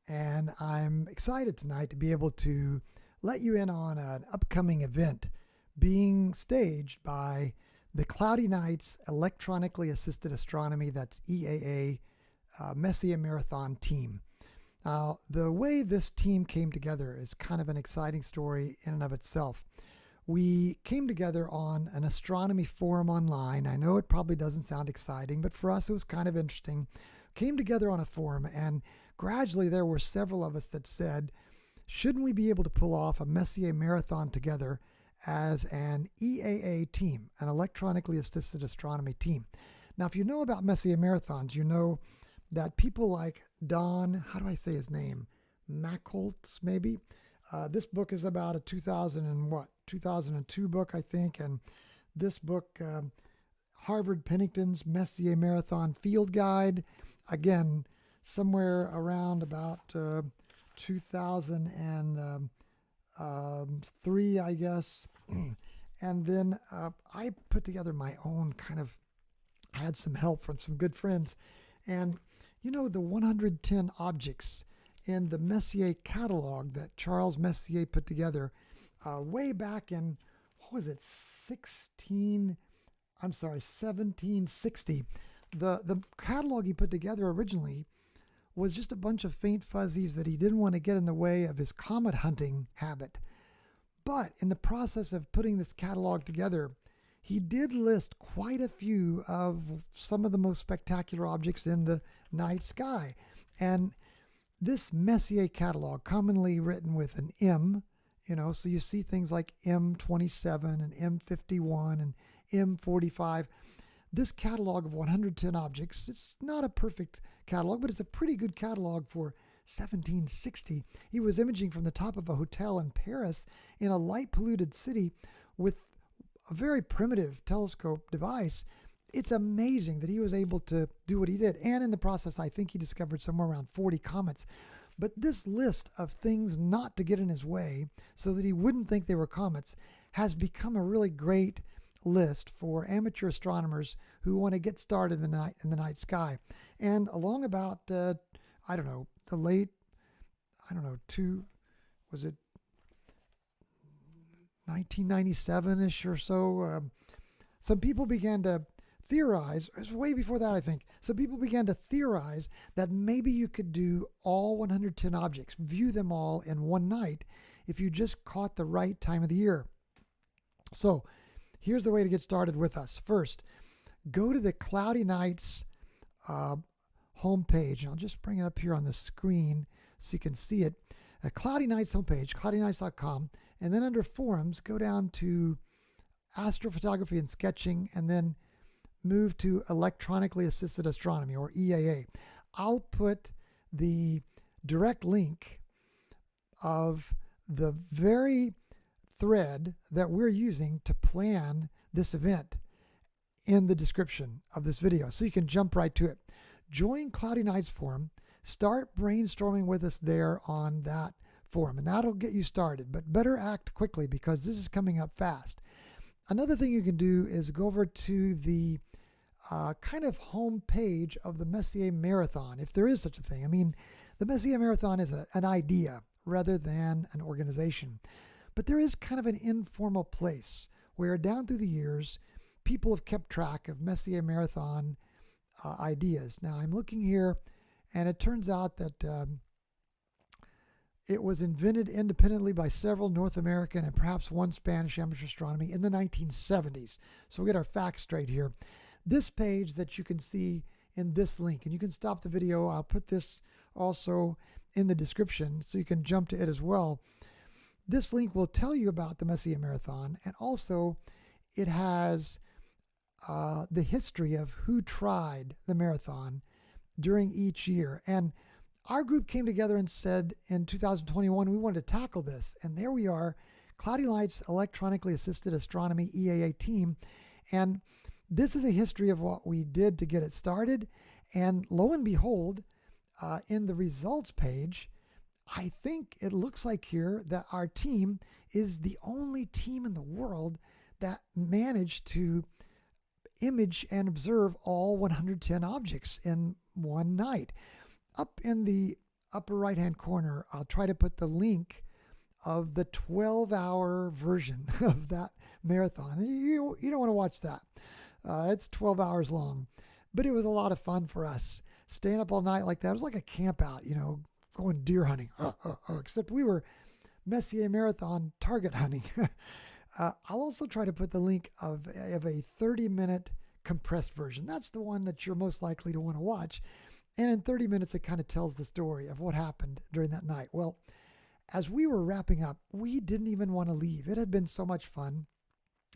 and I'm excited tonight to be able to let you in on an upcoming event being staged by the Cloudy Nights Electronically Assisted Astronomy, that's EAA Messier Marathon team. Now, the way this team came together is kind of an exciting story in and of itself. We came together on an astronomy forum online. I know it probably doesn't sound exciting, but for us it was kind of interesting. Came together on a forum, and gradually there were several of us that said, shouldn't we be able to pull off a Messier Marathon together as an EAA team, an electronically assisted astronomy team? Now, if you know about Messier Marathons, you know that people like Don, how do I say his name? Mackholtz, maybe? This book is about a 2002 book, I think, and this book, Harvard Pennington's Messier Marathon Field Guide, again, somewhere around about 2003, I guess. And then I put together my own I had some help from some good friends. And you know, the 110 objects in the Messier catalog that Charles Messier put together way back in, what was it, 1760. The catalog he put together originally was just a bunch of faint fuzzies that he didn't want to get in the way of his comet hunting habit. But in the process of putting this catalog together, he did list quite a few of some of the most spectacular objects in the night sky. And this Messier catalog, commonly written with an M, so you see things like M27 and M51 and M45. This catalog of 110 objects, it's not a perfect catalog, but it's a pretty good catalog for 1760. He was imaging from the top of a hotel in Paris in a light-polluted city with a very primitive telescope device. It's amazing that he was able to do what he did. And in the process, I think he discovered somewhere around 40 comets. But this list of things not to get in his way so that he wouldn't think they were comets has become a really great list for amateur astronomers who want to get started in the night sky. And along about, the late, 1997-ish or so, some people began to theorize, it was way before that, I think. Some people began to theorize that maybe you could do all 110 objects, view them all in one night if you just caught the right time of the year. So here's the way to get started with us. First, go to the Cloudy Nights homepage, and I'll just bring it up here on the screen so you can see it. Cloudy Nights homepage, cloudynights.com, and then under forums, go down to astrophotography and sketching, and then move to electronically assisted astronomy, or EAA. I'll put the direct link of the very thread that we're using to plan this event in the description of this video, so you can jump right to it. Join Cloudy Nights forum, start brainstorming with us there on that forum, and that'll get you started, but better act quickly because this is coming up fast. Another thing you can do is go over to the home page of the Messier Marathon, if there is such a thing. I mean, the Messier Marathon is an idea rather than an organization. But there is kind of an informal place where down through the years, people have kept track of Messier Marathon ideas. Now, I'm looking here, and it turns out that it was invented independently by several North American and perhaps one Spanish amateur astronomy in the 1970s. So we'll get our facts straight here. This page that you can see in this link, and you can stop the video. I'll put this also in the description so you can jump to it as well. This link will tell you about the Messier Marathon, and also it has the history of who tried the marathon during each year. And our group came together and said in 2021 we wanted to tackle this, and there we are, Cloudy Nights Electronically Assisted Astronomy EAA team. And this is a history of what we did to get it started. And lo and behold, in the results page, I think it looks like here that our team is the only team in the world that managed to image and observe all 110 objects in one night. Up in the upper right-hand corner, I'll try to put the link of the 12-hour version of that marathon. You don't want to watch that. It's 12 hours long. But it was a lot of fun for us. Staying up all night like that. It was like a camp out, going deer hunting. Except we were Messier Marathon target hunting. I'll also try to put the link of a 30-minute compressed version. That's the one that you're most likely to want to watch. And in 30 minutes, it kind of tells the story of what happened during that night. Well, as we were wrapping up, we didn't even want to leave. It had been so much fun.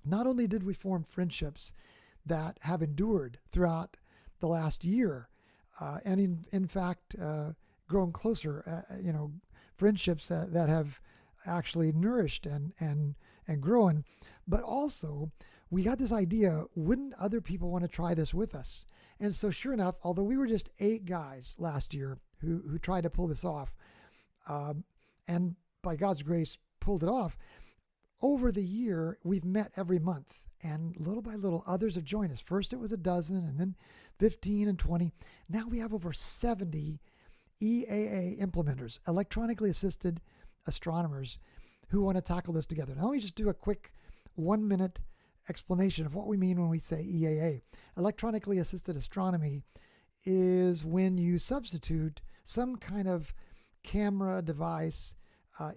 Not only did we form friendships that have endured throughout the last year, and in fact, grown closer, friendships that have actually nourished and grown, but also we got this idea, wouldn't other people want to try this with us? And so sure enough, although we were just 8 guys last year who tried to pull this off, and by God's grace pulled it off, over the year we've met every month, and little by little others have joined us. First it was a dozen, and then 15 and 20. Now we have over 70 EAA implementers, electronically assisted astronomers, who want to tackle this together. Now let me just do a quick 1-minute explanation of what we mean when we say EAA. Electronically assisted astronomy is when you substitute some kind of camera device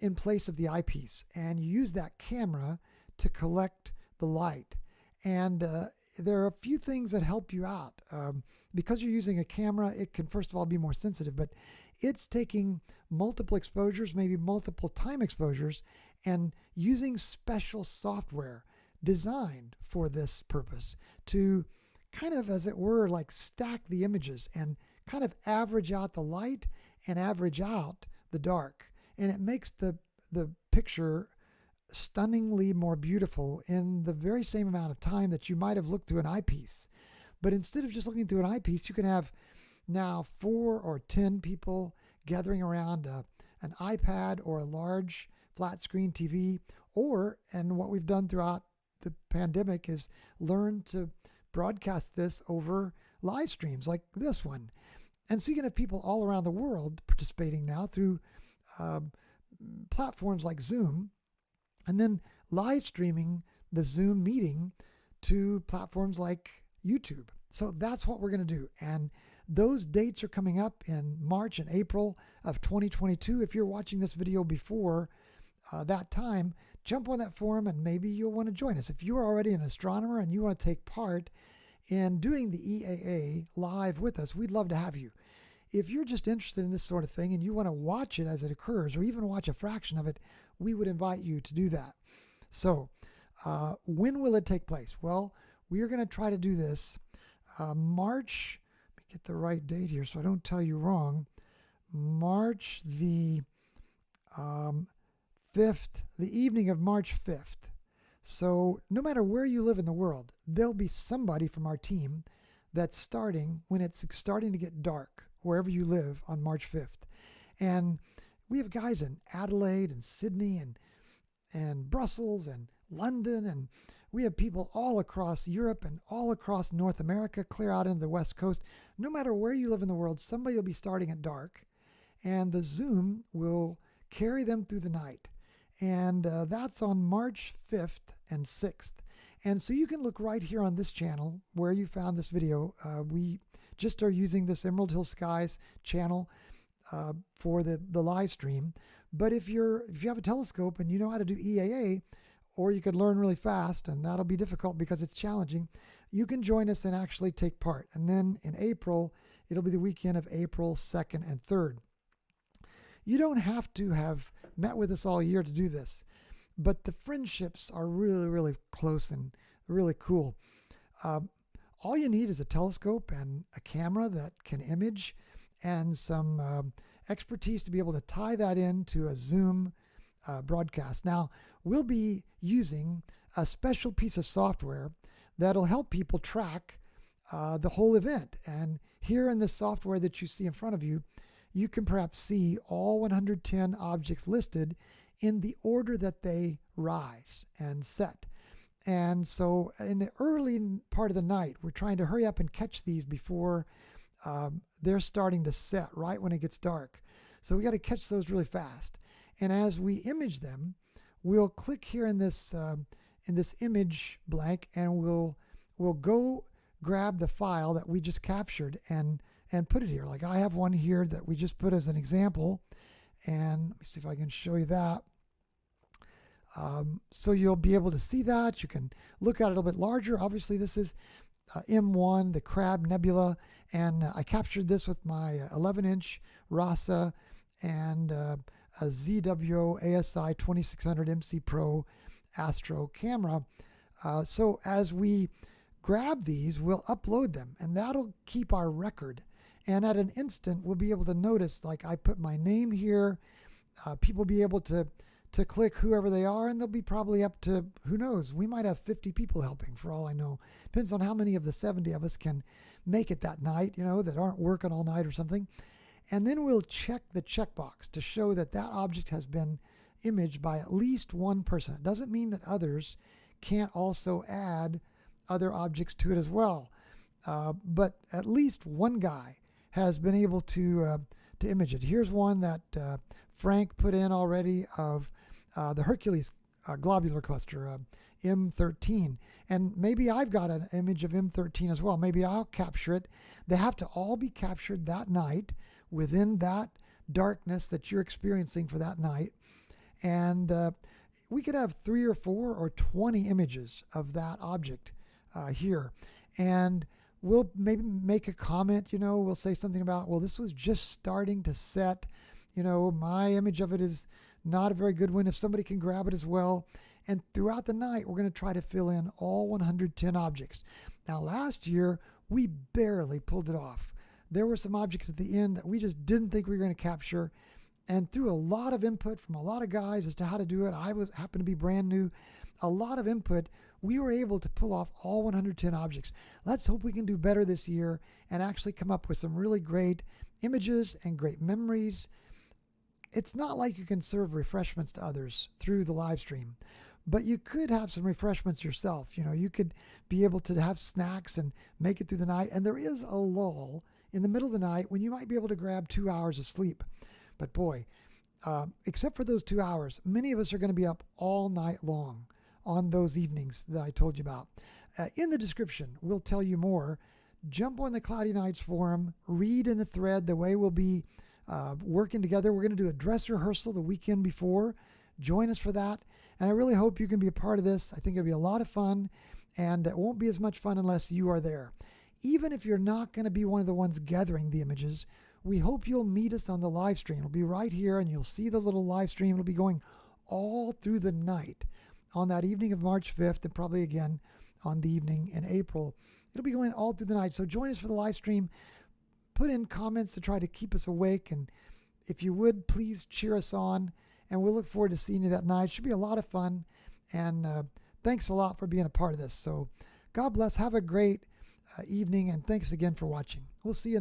in place of the eyepiece, and you use that camera to collect the light. And there are a few things that help you out. Because you're using a camera, it can first of all be more sensitive, but it's taking multiple exposures, maybe multiple time exposures, and using special software designed for this purpose to kind of, as it were, like stack the images and kind of average out the light and average out the dark. And it makes the picture stunningly more beautiful in the very same amount of time that you might have looked through an eyepiece. But instead of just looking through an eyepiece, you can have now 4 or 10 people gathering around an iPad or a large flat screen TV, and what we've done throughout the pandemic is learn to broadcast this over live streams like this one. And so you can have people all around the world participating now through platforms like Zoom, and then live streaming the Zoom meeting to platforms like YouTube. So that's what we're going to do. And those dates are coming up in March and April of 2022. If you're watching this video before that time, jump on that forum and maybe you'll want to join us. If you're already an astronomer and you want to take part in doing the EAA live with us, we'd love to have you. If you're just interested in this sort of thing and you want to watch it as it occurs, or even watch a fraction of it, we would invite you to do that. So when will it take place? Well, we are going to try to do this March, let me get the right date here so I don't tell you wrong, March the 5th, the evening of March 5th. So no matter where you live in the world, there'll be somebody from our team that's starting when it's starting to get dark, wherever you live on March 5th. And we have guys in Adelaide and Sydney and Brussels and London, and we have people all across Europe and all across North America, clear out into the West Coast. No matter where you live in the world, somebody will be starting at dark, and the Zoom will carry them through the night. And that's on March 5th and 6th. And so you can look right here on this channel where you found this video. We just are using this Emerald Hill Skies channel for the live stream. But if you have a telescope and you know how to do EAA, or you could learn really fast, and that'll be difficult because it's challenging, you can join us and actually take part. And then in April, it'll be the weekend of April 2nd and 3rd. You don't have to have met with us all year to do this, but the friendships are really, really close and really cool. All you need is a telescope and a camera that can image, and some expertise to be able to tie that into a Zoom broadcast. Now, we'll be using a special piece of software that'll help people track the whole event. And here in this software that you see in front of you, you can perhaps see all 110 objects listed in the order that they rise and set. And so in the early part of the night, we're trying to hurry up and catch these before they're starting to set right when it gets dark. So we got to catch those really fast. And as we image them, we'll click here in this image blank, and we'll go grab the file that we just captured and put it here. Like I have one here that we just put as an example, and let me see if I can show you that. So you'll be able to see that. You can look at it a little bit larger. Obviously, this is M1, the Crab Nebula, and I captured this with my 11-inch RASA and a ZWO ASI 2600 MC Pro Astro camera. So as we grab these, we'll upload them, and that'll keep our record. And at an instant, we'll be able to notice, like I put my name here. People will be able to click whoever they are, and they'll be probably up to, who knows, we might have 50 people helping for all I know. Depends on how many of the 70 of us can make it that night, that aren't working all night or something. And then we'll check the checkbox to show that that object has been imaged by at least one person. It doesn't mean that others can't also add other objects to it as well. But at least one guy has been able to image it. Here's one that Frank put in already of the Hercules globular cluster, M13. And maybe I've got an image of M13 as well. Maybe I'll capture it. They have to all be captured that night within that darkness that you're experiencing for that night. And we could have 3 or 4 or 20 images of that object here. And we'll maybe make a comment, we'll say something about, well, this was just starting to set, my image of it is not a very good one. If somebody can grab it as well. And throughout the night, we're going to try to fill in all 110 objects. Now, last year, we barely pulled it off. There were some objects at the end that we just didn't think we were going to capture. And through a lot of input from a lot of guys as to how to do it, happened to be brand new, a lot of input, we were able to pull off all 110 objects. Let's hope we can do better this year and actually come up with some really great images and great memories. It's not like you can serve refreshments to others through the live stream, but you could have some refreshments yourself. You could be able to have snacks and make it through the night. And there is a lull in the middle of the night when you might be able to grab 2 hours of sleep. But boy, except for those 2 hours, many of us are going to be up all night long on those evenings that I told you about. In the description, we'll tell you more. Jump on the Cloudy Nights forum, read in the thread the way we'll be working together. We're going to do a dress rehearsal the weekend before. Join us for that. And I really hope you can be a part of this. I think it'll be a lot of fun, and it won't be as much fun unless you are there. Even if you're not going to be one of the ones gathering the images, we hope you'll meet us on the live stream. It'll be right here, and you'll see the little live stream. It'll be going all through the night on that evening of March 5th, and probably again on the evening in April. It'll be going all through the night. So join us for the live stream. Put in comments to try to keep us awake. And if you would, please cheer us on. And we'll look forward to seeing you that night. It should be a lot of fun. And thanks a lot for being a part of this. So God bless. Have a great evening. And thanks again for watching. We'll see you in the